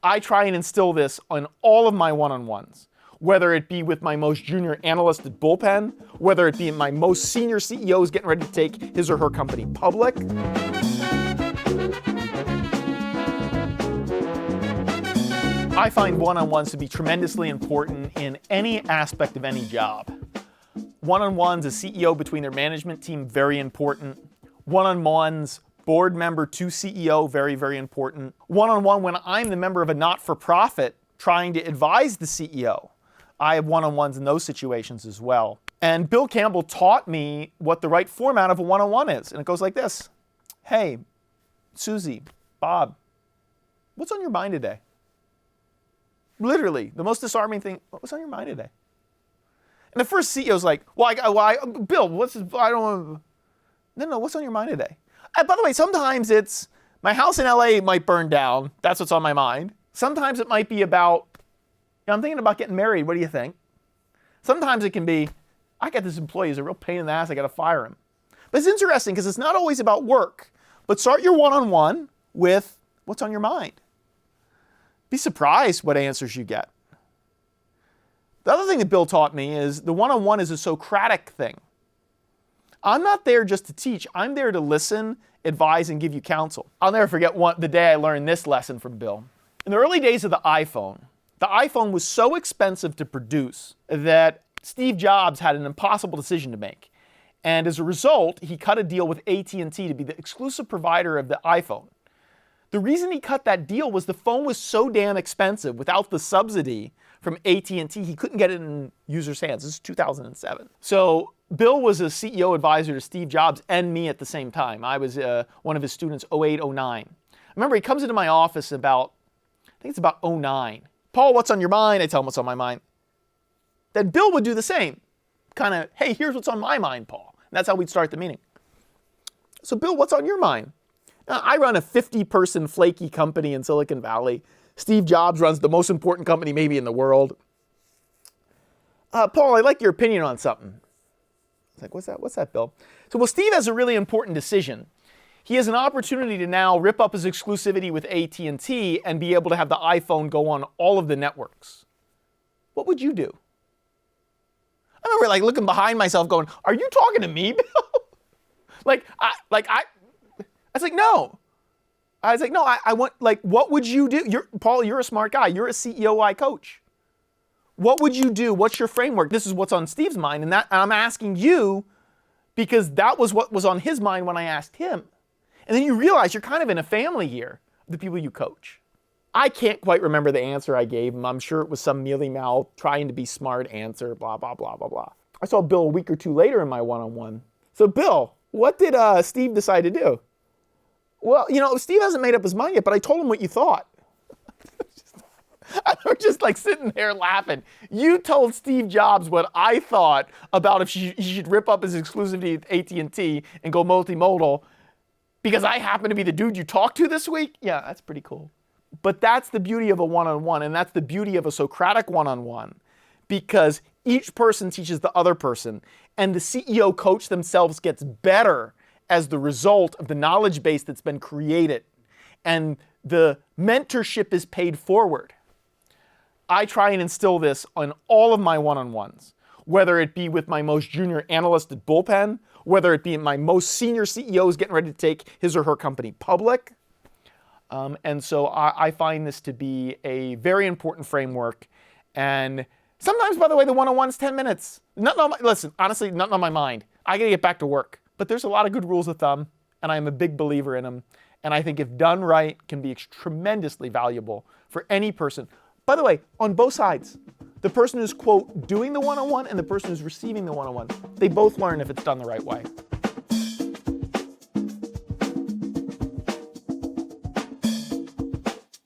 I try and instill this on all of my one-on-ones, whether it be with my most junior analyst at Bullpen, whether it be my most senior CEOs getting ready to take his or her company public. I find one-on-ones to be tremendously important in any aspect of any job. One-on-ones, a CEO between their management team, very important. One-on-ones, board member to CEO, very, very important. One-on-one when I'm the member of a not-for-profit trying to advise the CEO. I have one-on-ones in those situations as well. And Bill Campbell taught me what the right format of a one-on-one is. And it goes like this. Hey, Susie, Bob, what's on your mind today? Literally, the most disarming thing, what's on your mind today? And the first CEO's like, Bill, I don't want to, no, what's on your mind today? By the way, sometimes it's, my house in LA might burn down. That's what's on my mind. Sometimes it might be about, I'm thinking about getting married. What do you think? Sometimes it can be, I got this employee who's a real pain in the ass. I got to fire him. But it's interesting because it's not always about work. But start your one-on-one with what's on your mind. Be surprised what answers you get. The other thing that Bill taught me is the one-on-one is a Socratic thing. I'm not there just to teach. I'm there to listen, advise, and give you counsel. I'll never forget the day I learned this lesson from Bill. In the early days of the iPhone was so expensive to produce that Steve Jobs had an impossible decision to make. And as a result, he cut a deal with AT&T to be the exclusive provider of the iPhone. The reason he cut that deal was the phone was so damn expensive without the subsidy from AT&T, he couldn't get it in users' hands. This is 2007. So Bill was a CEO advisor to Steve Jobs and me at the same time. I was one of his students, 08, 09. I remember he comes into my office I think it's about 09. Paul, what's on your mind? I tell him what's on my mind. Then Bill would do the same. Kind of, hey, here's what's on my mind, Paul. And that's how we'd start the meeting. So Bill, what's on your mind? I run a 50-person flaky company in Silicon Valley. Steve Jobs runs the most important company maybe in the world. Paul, I'd like your opinion on something. I was like, what's that, Bill? So, well, Steve has a really important decision. He has an opportunity to now rip up his exclusivity with AT&T and be able to have the iPhone go on all of the networks. What would you do? I remember looking behind myself going, are you talking to me, Bill? I was like, no. I want, what would you do? Paul, you're a smart guy. You're a CEO coach. What would you do? What's your framework? This is what's on Steve's mind. And I'm asking you because that was what was on his mind when I asked him. And then you realize you're kind of in a family here, the people you coach. I can't quite remember the answer I gave him. I'm sure it was some mealy-mouthed, trying to be smart answer, blah, blah, blah, blah, blah. I saw Bill a week or two later in my one-on-one. So, Bill, what did Steve decide to do? Well, Steve hasn't made up his mind yet, but I told him what you thought. I'm just sitting there laughing. You told Steve Jobs what I thought about if he should rip up his exclusivity with AT&T and go multimodal because I happen to be the dude you talked to this week? Yeah, that's pretty cool. But that's the beauty of a one-on-one, and that's the beauty of a Socratic one-on-one because each person teaches the other person, and the CEO coach themselves gets better as the result of the knowledge base that's been created, and the mentorship is paid forward. I try and instill this on all of my one-on-ones, whether it be with my most junior analyst at Bullpen, whether it be my most senior CEOs getting ready to take his or her company public. And so I find this to be a very important framework. And sometimes, by the way, the one-on-one is 10 minutes. Honestly, nothing on my mind. I got to get back to work. But there's a lot of good rules of thumb, and I'm a big believer in them. And I think if done right, can be tremendously valuable for any person. By the way, on both sides, the person who's, quote, doing the one-on-one and the person who's receiving the one-on-one, they both learn if it's done the right way.